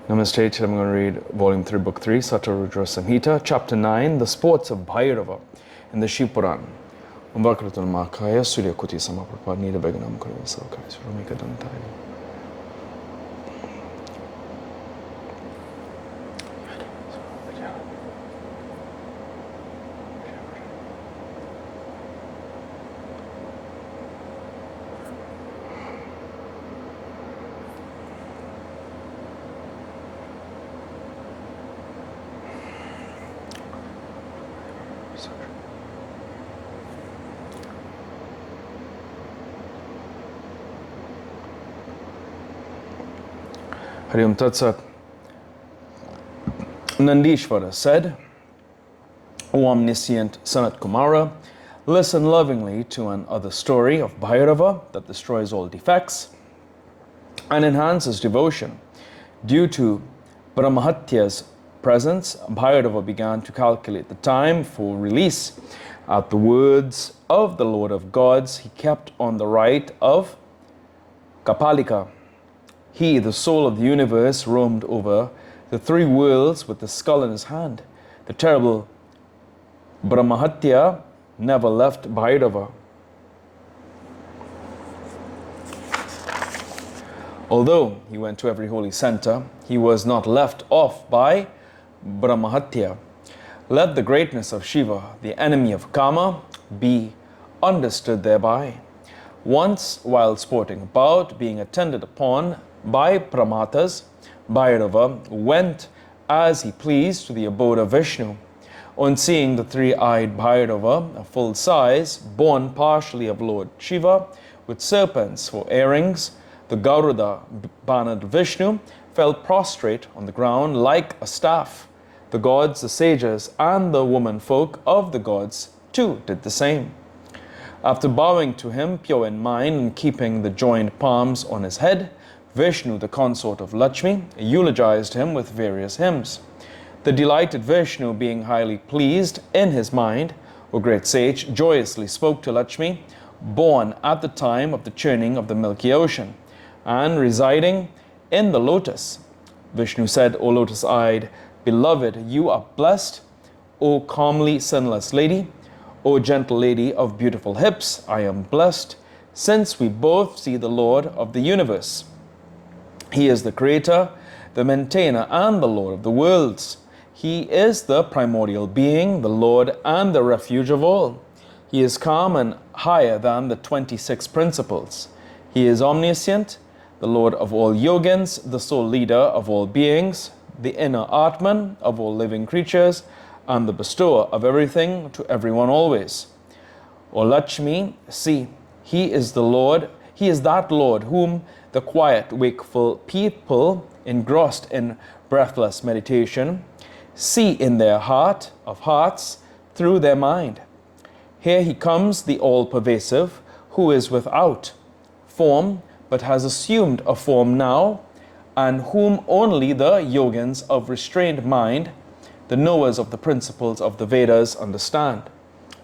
Namaste. Today I'm going to read Volume 3, Book 3, SataRudra Samhita, Chapter 9, The Sports of Bhairava in the Shiva Puran. Umvakratun Makaya, Surya Kuti Samaprapa, Nida Beganam Kurva Salkai, Surumika Dantai. Hariom Tatsat. Nandishvara said, O omniscient Sanat Kumara, listen lovingly to another story of Bhairava that destroys all defects and enhances devotion. Due to Brahmahatya's presence, Bhairava began to calculate the time for release. At the words of the Lord of Gods, he kept on the right of Kapalika. He, the soul of the universe, roamed over the three worlds with the skull in his hand. The terrible Brahmahatya never left Bhairava. Although he went to every holy center, he was not left off by Brahmahatya. Let the greatness of Shiva, the enemy of Kama, be understood thereby. Once, while sporting about, being attended upon by Pramathas, Bhairava went as he pleased to the abode of Vishnu. On seeing the three-eyed Bhairava, a full size, born partially of Lord Shiva, with serpents for earrings, the Garuda bannered Vishnu fell prostrate on the ground like a staff. The gods, the sages, and the woman folk of the gods too did the same. After bowing to him, pure in mind and keeping the joined palms on his head, Vishnu, the consort of Lakshmi, eulogized him with various hymns. The delighted Vishnu, being highly pleased in his mind, O great sage, joyously spoke to Lakshmi, born at the time of the churning of the milky ocean, and residing in the lotus. Vishnu said, O lotus-eyed beloved, you are blessed, O calmly sinless lady, O gentle lady of beautiful hips, I am blessed, since we both see the Lord of the universe. He is the creator, the maintainer, and the Lord of the worlds. He is the primordial being, the Lord and the refuge of all. He is calm and higher than the 26 principles. He is omniscient, the Lord of all yogins, the sole leader of all beings, the inner Atman of all living creatures, and the bestower of everything to everyone always. O Lakshmi, see, he is the Lord, he is that Lord whom the quiet, wakeful people engrossed in breathless meditation see in their heart of hearts through their mind. Here he comes, the all-pervasive, who is without form but has assumed a form now, and whom only the yogins of restrained mind, the knowers of the principles of the Vedas, understand.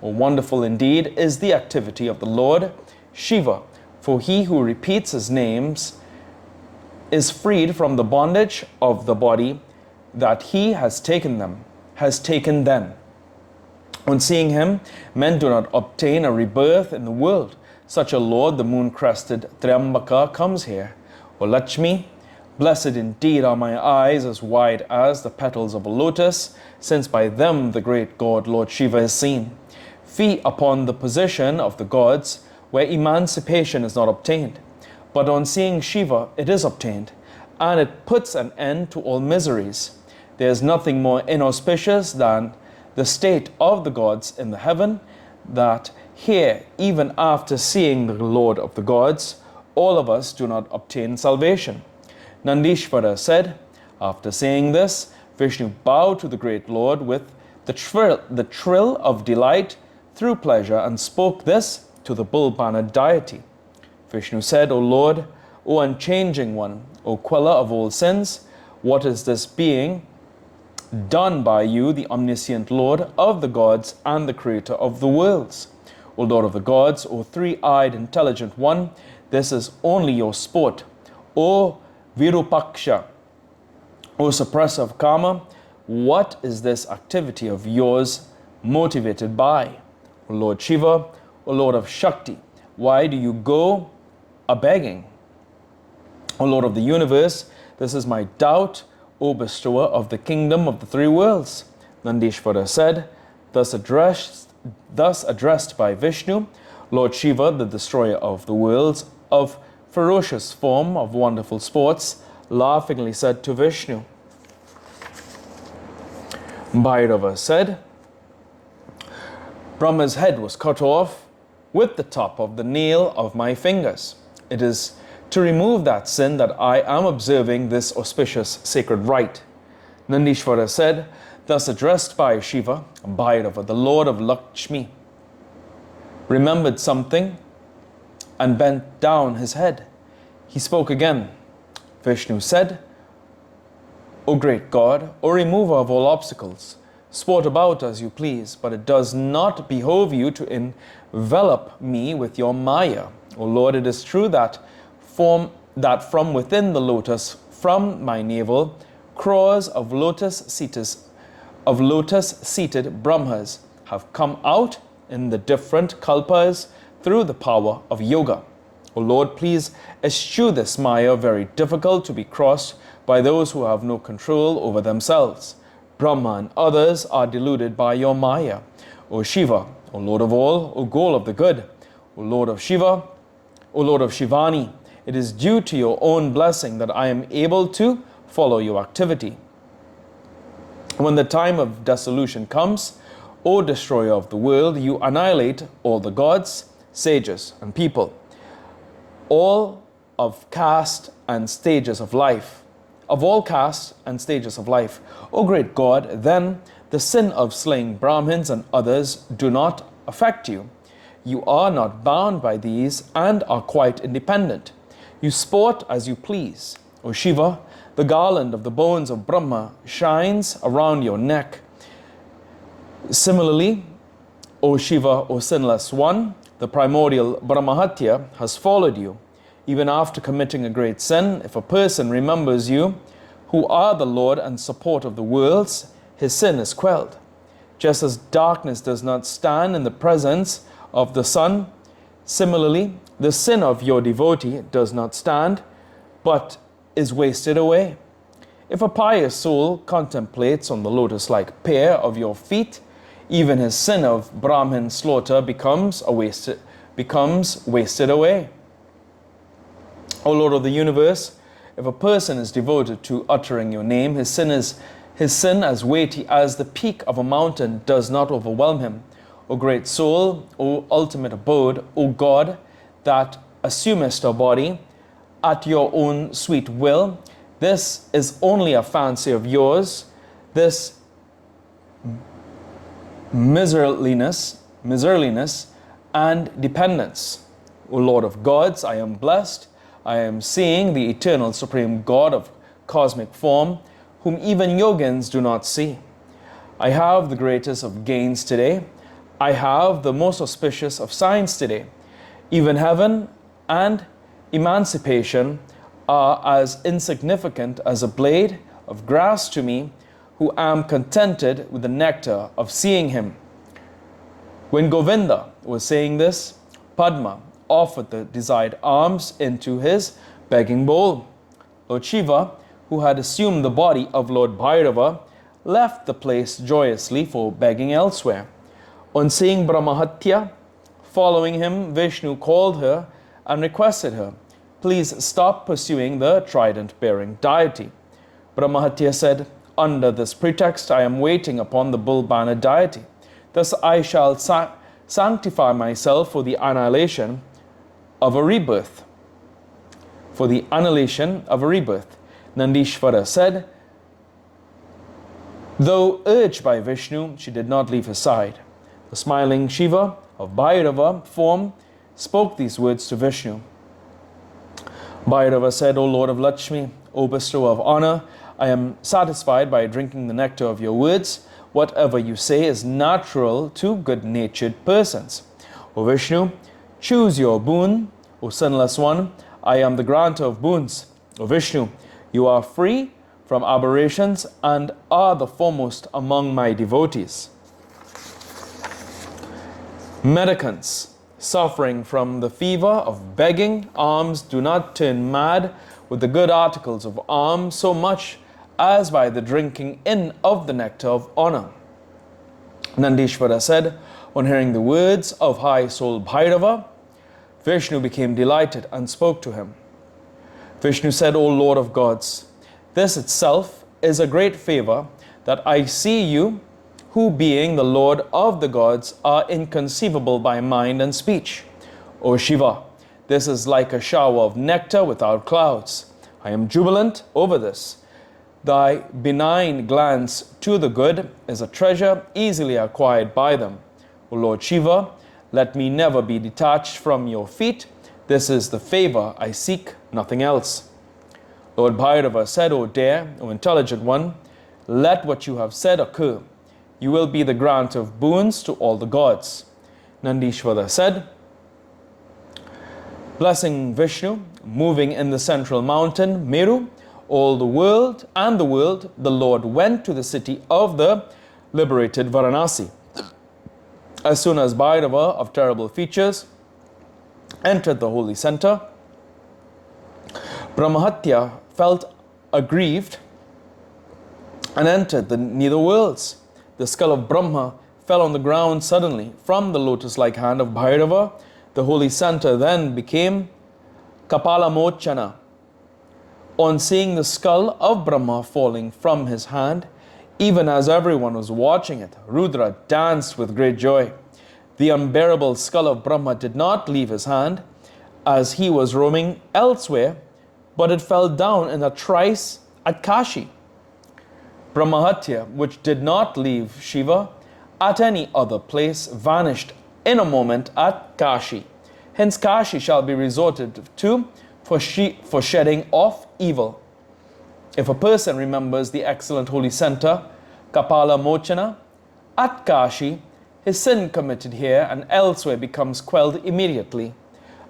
Oh, wonderful indeed is the activity of the Lord Shiva, for he who repeats his names is freed from the bondage of the body that he has taken them. On seeing him, men do not obtain a rebirth in the world. Such a Lord, the moon-crested Triambaka, comes here. O Lakshmi, blessed indeed are my eyes as wide as the petals of a lotus, since by them the great God Lord Shiva is seen. Fee upon the position of the gods, where emancipation is not obtained. But on seeing Shiva, it is obtained, and it puts an end to all miseries. There is nothing more inauspicious than the state of the gods in the heaven, that here, even after seeing the Lord of the gods, all of us do not obtain salvation. Nandishvara said, after saying this, Vishnu bowed to the great Lord with the trill of delight through pleasure, and spoke this to the bull-bannered deity. Vishnu said, O Lord, O unchanging one, O queller of all sins, what is this being done by you, the omniscient Lord of the gods and the creator of the worlds? O Lord of the gods, O three-eyed intelligent one, this is only your sport. O Virupaksha, O suppressor of karma, what is this activity of yours motivated by? O Lord Shiva, O Lord of Shakti, why do you go a-begging? O Lord of the universe, this is my doubt, O bestower of the kingdom of the three worlds. Nandishvara said, thus addressed by Vishnu, Lord Shiva, the destroyer of the worlds, of ferocious form, of wonderful sports, laughingly said to Vishnu. Bhairava said, Brahma's head was cut off with the top of the nail of my fingers. It is to remove that sin that I am observing this auspicious sacred rite. Nandishvara said, thus addressed by Shiva, Bhairava, the Lord of Lakshmi, remembered something and bent down his head. He spoke again. Vishnu said, O great God, O remover of all obstacles, sport about as you please, but it does not behove you to envelop me with your Maya. O Lord, it is true that from within the lotus, from my navel, crores of lotus-seated Brahmas have come out in the different kalpas through the power of yoga. O Lord, please eschew this Maya, very difficult to be crossed by those who have no control over themselves. Brahma and others are deluded by your Maya. O Shiva, O Lord of all, O goal of the good, O Lord of Shiva, O Lord of Shivani, it is due to your own blessing that I am able to follow your activity. When the time of dissolution comes, O destroyer of the world, you annihilate all the gods, sages, and people, all of caste and stages of life. Of all castes and stages of life. O great God, then the sin of slaying Brahmins and others do not affect you. You are not bound by these and are quite independent. You sport as you please. O Shiva, the garland of the bones of Brahma shines around your neck. Similarly, O Shiva, O sinless one, the primordial Brahmahatya has followed you. Even after committing a great sin, if a person remembers you, who are the Lord and support of the worlds, his sin is quelled. Just as darkness does not stand in the presence of the sun, similarly, the sin of your devotee does not stand, but is wasted away. If a pious soul contemplates on the lotus-like pair of your feet, even his sin of Brahmin slaughter becomes wasted away. O Lord of the universe, if a person is devoted to uttering your name, his sin as weighty as the peak of a mountain does not overwhelm him. O great soul, O ultimate abode, O God, that assumest a body at your own sweet will, this is only a fancy of yours, this miserliness and dependence. O Lord of gods, I am blessed. I am seeing the eternal supreme God of cosmic form, whom even yogins do not see. I have the greatest of gains today. I have the most auspicious of signs today. Even heaven and emancipation are as insignificant as a blade of grass to me, who am contented with the nectar of seeing him. When Govinda was saying this, Padma offered the desired alms into his begging bowl. Lord Shiva, who had assumed the body of Lord Bhairava, left the place joyously for begging elsewhere. On seeing Brahmahatya following him, Vishnu called her and requested her, please stop pursuing the trident-bearing deity. Brahmahatya said, under this pretext I am waiting upon the bull-bannered deity. Thus I shall sanctify myself for the annihilation of a rebirth. For the annihilation of a rebirth. Nandishvara said, though urged by Vishnu, she did not leave his side. The smiling Shiva of Bhairava form spoke these words to Vishnu. Bhairava said, O Lord of Lakshmi, O bestower of honor, I am satisfied by drinking the nectar of your words. Whatever you say is natural to good-natured persons. O Vishnu, choose your boon. O sinless one, I am the granter of boons. O Vishnu, you are free from aberrations and are the foremost among my devotees. Mendicants, suffering from the fever of begging alms, do not turn mad with the good articles of alms so much as by the drinking in of the nectar of honor. Nandishvara said, on hearing the words of high soul Bhairava, Vishnu became delighted and spoke to him. Vishnu said, O Lord of gods, this itself is a great favor that I see you, who being the Lord of the gods are inconceivable by mind and speech. O Shiva, this is like a shower of nectar without clouds. I am jubilant over this. Thy benign glance to the good is a treasure easily acquired by them. O Lord Shiva, let me never be detached from your feet. This is the favor I seek, nothing else. Lord Bhairava said, O dear, O intelligent one, let what you have said occur. You will be the grant of boons to all the gods. Nandishvara said, blessing Vishnu, moving in the central mountain, Meru, all the world, the Lord went to the city of the liberated Varanasi. As soon as Bhairava, of terrible features, entered the holy center, Brahmahatya felt aggrieved and entered the nether worlds. The skull of Brahma fell on the ground suddenly from the lotus-like hand of Bhairava. The holy center then became Kapalamochana. On seeing the skull of Brahma falling from his hand, even as everyone was watching it, Rudra danced with great joy. The unbearable skull of Brahma did not leave his hand as he was roaming elsewhere, but it fell down in a trice at Kashi. Brahmahatya, which did not leave Shiva at any other place, vanished in a moment at Kashi. Hence Kashi shall be resorted to for shedding off evil. If a person remembers the excellent holy center, Kapala Mochana, at Kashi, his sin committed here and elsewhere becomes quelled immediately.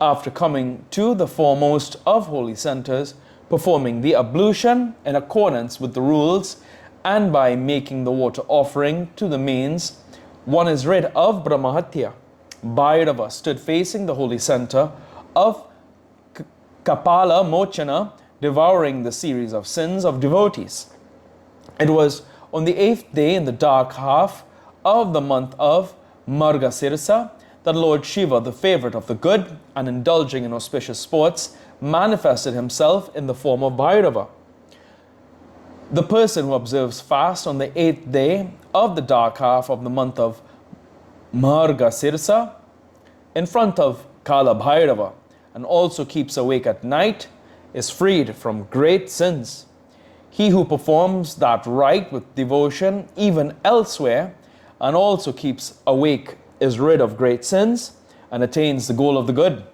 After coming to the foremost of holy centers, performing the ablution in accordance with the rules, and by making the water offering to the mains, one is rid of Brahmahatya. Bhairava stood facing the holy center of Kapala Mochana, devouring the series of sins of devotees. It was on the 8th day in the dark half of the month of Margasirsa that Lord Shiva, the favorite of the good and indulging in auspicious sports, manifested himself in the form of Bhairava. The person who observes fast on the 8th day of the dark half of the month of Margasirsa in front of Kala Bhairava and also keeps awake at night is freed from great sins. He who performs that rite with devotion even elsewhere and also keeps awake is rid of great sins and attains the goal of the good.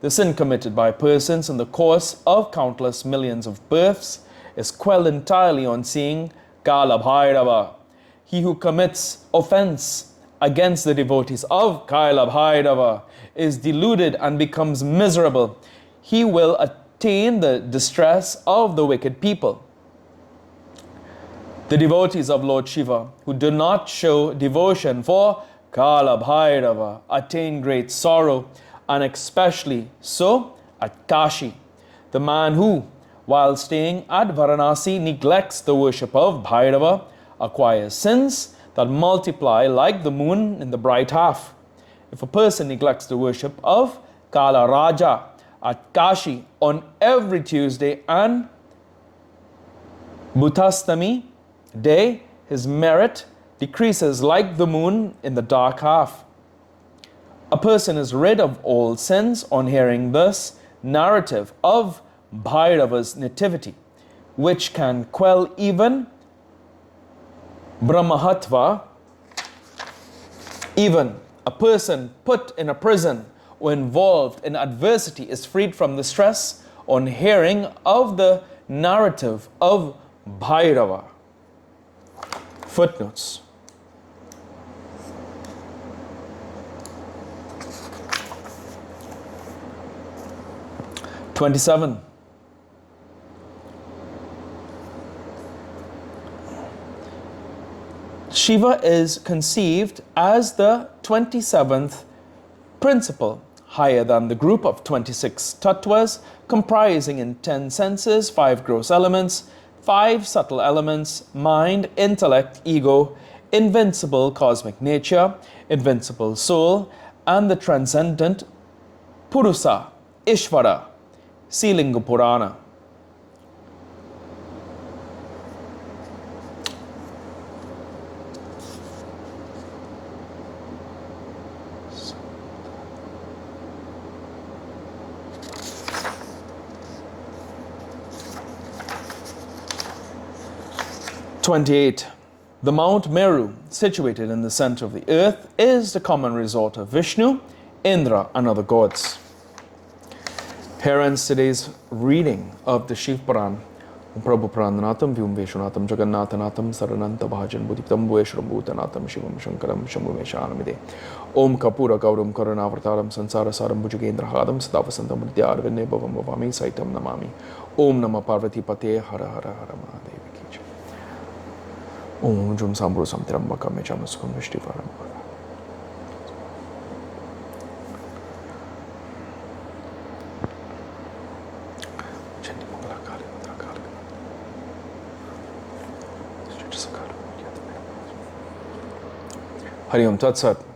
The sin committed by persons in the course of countless millions of births is quelled entirely on seeing Kala Bhairava. He who commits offense against the devotees of Kala Bhairava is deluded and becomes miserable. He will attain the distress of the wicked people. The devotees of Lord Shiva who do not show devotion for Kala Bhairava attain great sorrow, and especially so at Kashi. The man who, while staying at Varanasi, neglects the worship of Bhairava acquires sins that multiply like the moon in the bright half. If a person neglects the worship of Kala Raja at Kashi on every Tuesday and Bhutastami day, his merit decreases like the moon in the dark half. A person is rid of all sins on hearing this narrative of Bhairava's nativity, which can quell even Brahmahatva. Even a person put in a prison or involved in adversity is freed from the stress on hearing of the narrative of Bhairava. Footnotes. Shiva is conceived as the 27th principle, higher than the group of 26 tattvas, comprising in 10 senses, 5 gross elements, 5 subtle elements, mind, intellect, ego, invincible cosmic nature, invincible soul, and the transcendent Purusa, Ishvara, Sealinga Purana. '28. The Mount Meru, situated in the center of the earth, is the common resort of Vishnu, Indra, and other gods. Here ends today's reading of the Shiva Puran. Prabhu Purandanatam, Vyum Veshwanatam, Jagannatanatam, Sarananta Bhajan, Buddhitam, Veshram Bhutanatam, Shivam Shankaram, Shambhu Meshanamide. Om Kapura Gauram Karanavataram, Sansara Saram Bhujagendra Hadam, Sadavasantam Mudyar Vinay Bhavam Bhavami, Saitam Namami. Om Nama Parvati Pate, Hara Hara Hara Mahadevi. Om Jum Sambru Samtiram Bakame Chamasukam Vishtivaram. Hari Om Tat Sat.